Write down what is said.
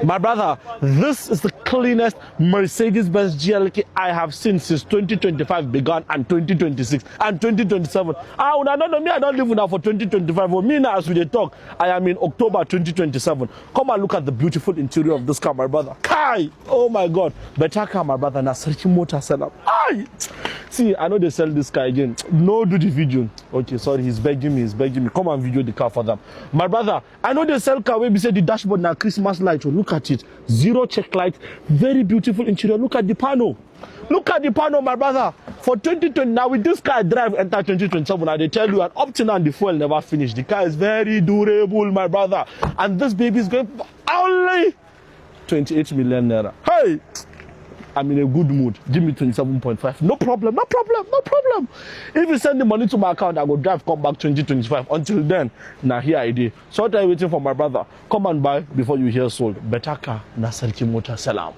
My brother, this is the cleanest Mercedes-Benz GLK I have seen since 2025 began and 2026 and 2027. I don't know me, I don't live now for 2025. For me now, as we talk, I am in October 2027. Come and look at the beautiful interior of this car, my brother. Kai! Oh my God. Better car, my brother. Nasrichi Motor setup. Aye! See, I know they sell this car again. No, do the video. Okay, sorry, he's begging me. Come and video the car for them. My brother, I know they sell car where we say the dashboard now Christmas light. Look at it. Zero check light. Very beautiful interior. Look at the panel. Look at the panel, my brother. For 2020, now with this car I drive enter 2027, I they tell you, and up to now the fuel never finished. The car is very durable, my brother. And this baby is going for only 28 million naira. Hey! I'm in a good mood. Give me 27.5. No problem. If you send the money to my account, I will drive, come back 2025. Until then, now here I did. So what are you waiting for, my brother? Come and buy before you hear sold. Better car, Nasrichi Motor Salam.